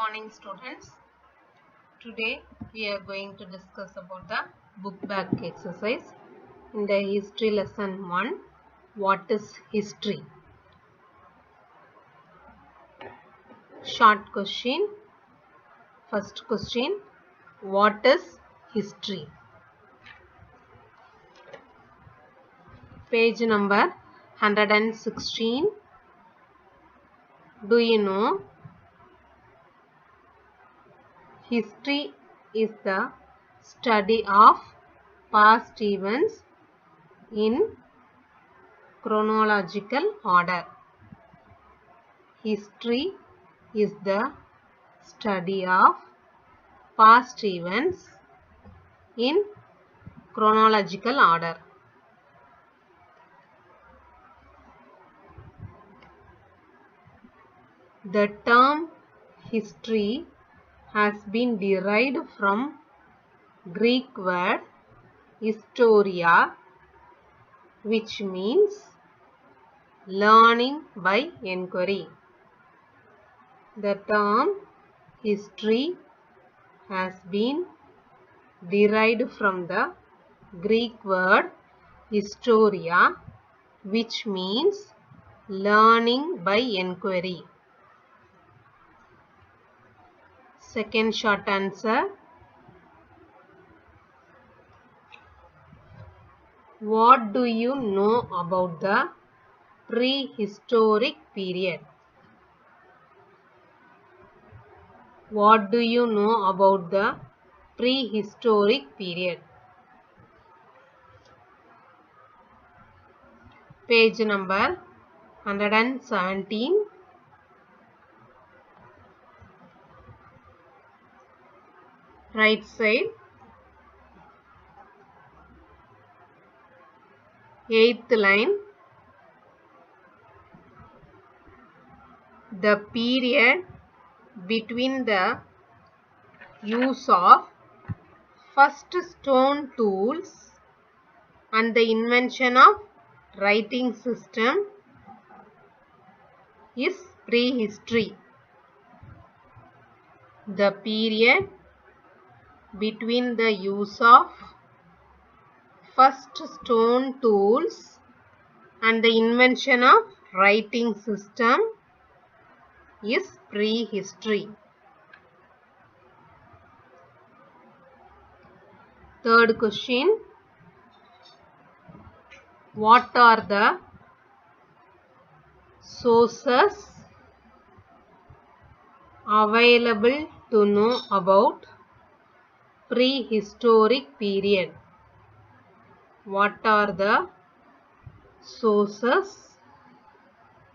morning, students. Today we are going to discuss about the book back exercise in the history lesson 1. What is history? Short question. First question. What is history? Page number 116. Do you know? History is the study of past events in chronological order. History is the study of past events in chronological order. The term history has been derived from Greek word historia, which means learning by inquiry. The term history has been derived from the Greek word historia, which means learning by inquiry. Second short answer. What do you know about the prehistoric period? What do you know about the prehistoric period? Page number 117. Right side. 8th line. The period between the use of first stone tools and the invention of writing system is prehistory. The period between the use of first stone tools and the invention of writing system is prehistory. Third question. What are the sources available to know about prehistoric period? What are the sources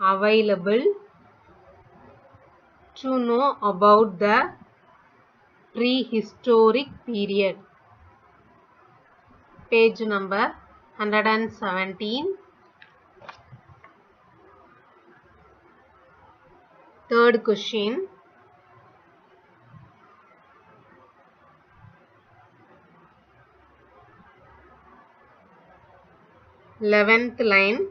available to know about the prehistoric period? Page number 117. Third question. Eleventh line.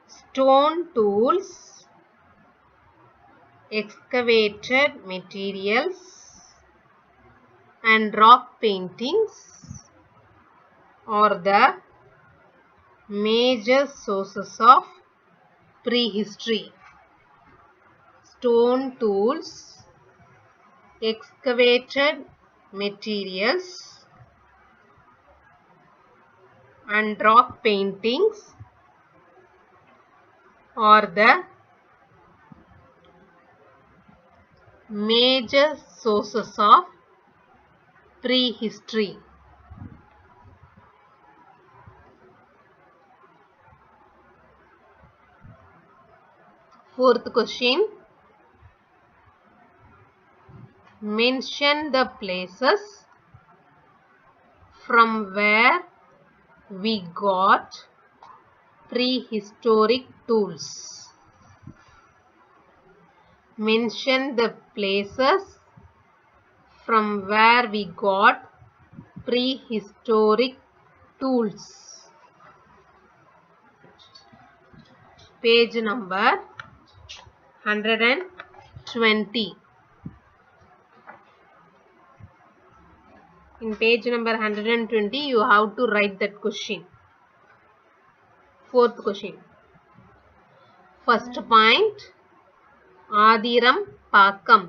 Stone tools, excavated materials, and rock paintings are the major sources of prehistory. Stone tools, excavated materials, and rock paintings are the major sources of prehistory. Fourth question. Mention the places from where we got prehistoric tools. Mention the places from where we got prehistoric tools. Page number 120. In page number 120, you have to write that question. Fourth question. First point, Adiram Pakam.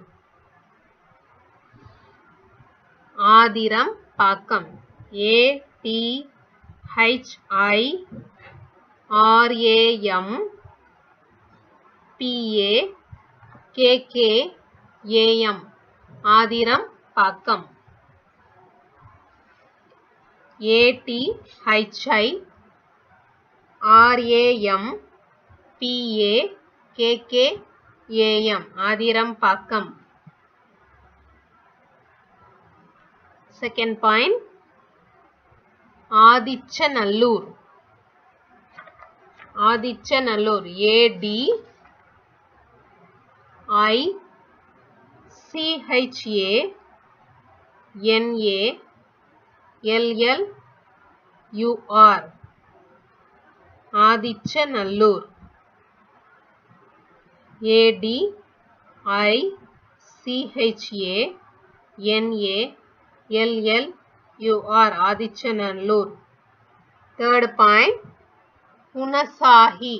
Adiram Pakam. ATHIRAMPAKKAM. Adiram Pakam. ATHIRAMPAKKAM. Adiram Pakam. Second point, Adichanallur. Adichanallur. ADICHANALLUR. Adichanallur. ADICHANALLUR. Adichanallur. Third point, Hunasahi.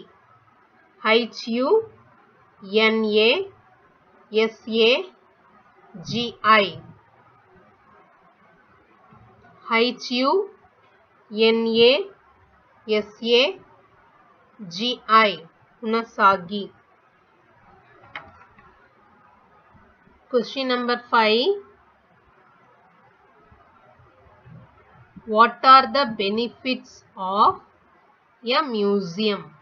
HUNASAGI. HUNASAGI. Hunasagi. Question number 5. What are the benefits of a museum?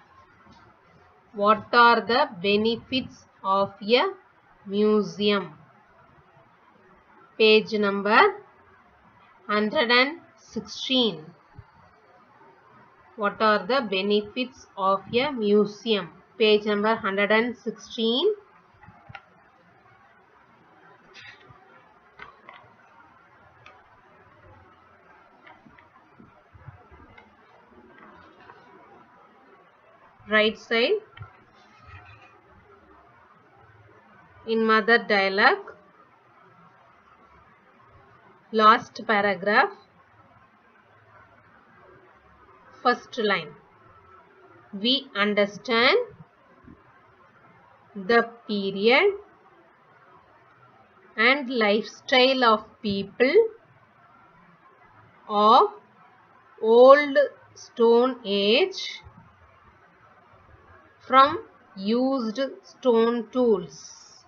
What are the benefits of a museum? Page number 116. What are the benefits of a museum? Page number 116. Right side. In mother dialogue. Last paragraph. First line. We understand the period and lifestyle of people of old Stone Age from used stone tools.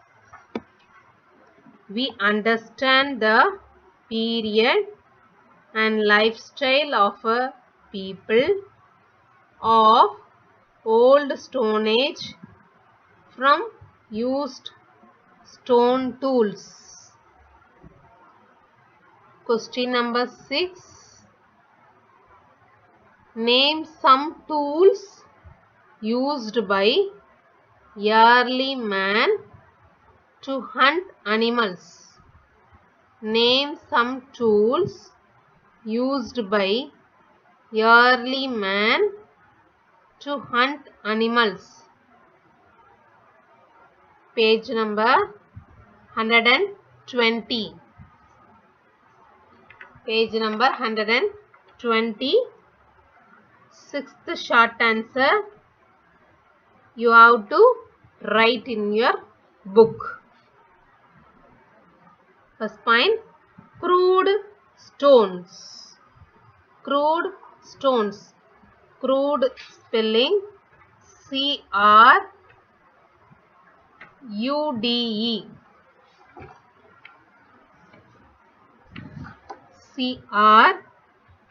We understand the period and lifestyle of a people of old Stone Age from used stone tools. Question number 6. Name some tools used by early man to hunt animals. Name some tools used by early man to hunt animals. Page number 120. Page number 120. Sixth short answer you have to write in your book. First point, crude stones. Crude stones. Crude spelling CRUDE.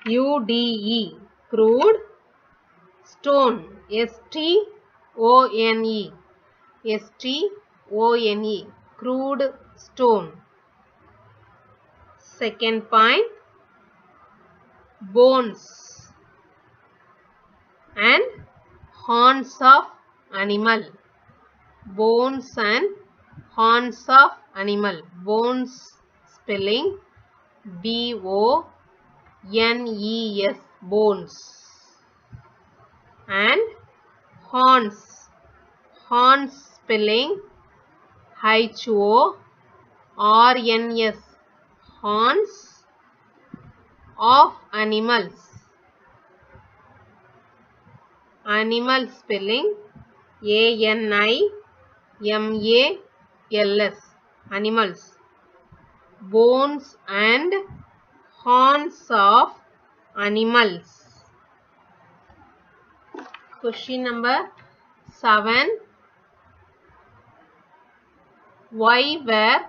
CRUDE. Crude stone. STONE. STONE. Crude stone. Second point, bones and horns of animal. Bones and horns of animal. Bones spelling BONES. Bones. And horns. Horns spelling H-O-R-N-S. Horns of animals. Animal spelling A-N-I-M-A-L-S. Animals. Bones and horns of animals. Question number 7. Why were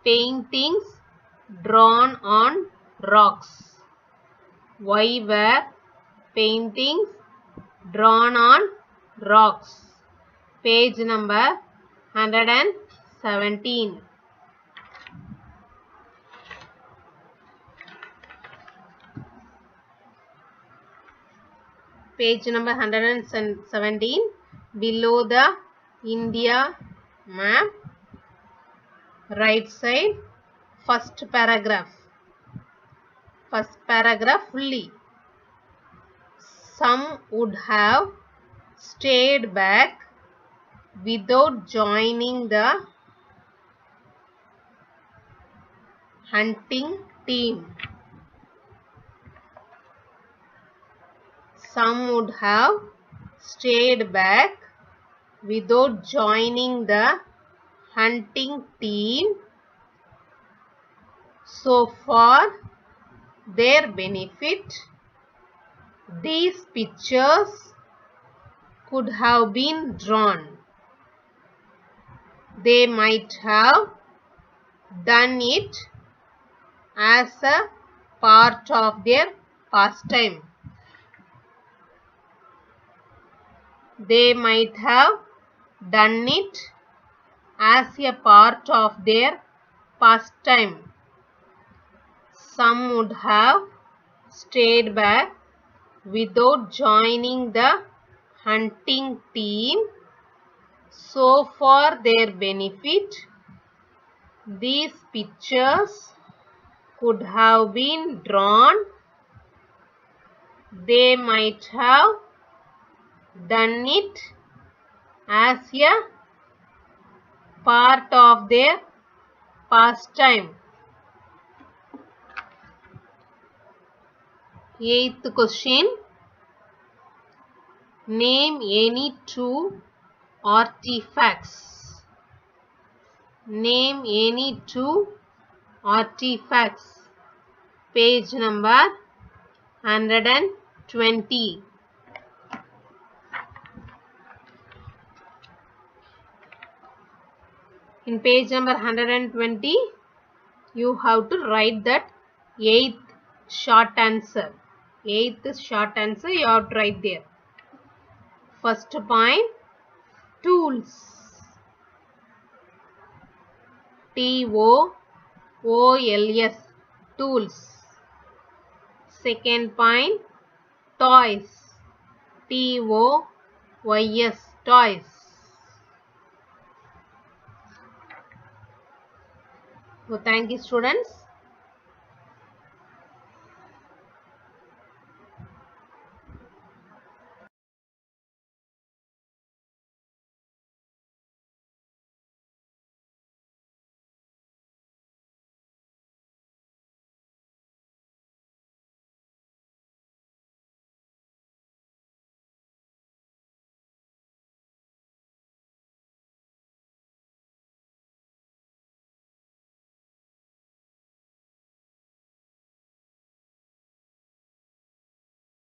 paintings drawn on rocks? Why were paintings drawn on rocks? Page number 117. Page number 117. Below the India map, right side, first paragraph. First paragraph fully. Some would have stayed back without joining the hunting team. Some would have stayed back without joining the hunting team. So for their benefit, these pictures could have been drawn. They might have done it as a part of their pastime. They might have done it as a part of their pastime. Some would have stayed back without joining the hunting team. So for their benefit, these pictures could have been drawn. They might have done it as a part of their pastime. 8th question. Name any two artifacts. Name any two artifacts. Page number 120. In page number 120, you have to write that 8th short answer. 8th short answer you have to write there. First point, tools. T-O-O-L-S, tools. Second point, toys. T-O-Y-S, toys. So thank you students.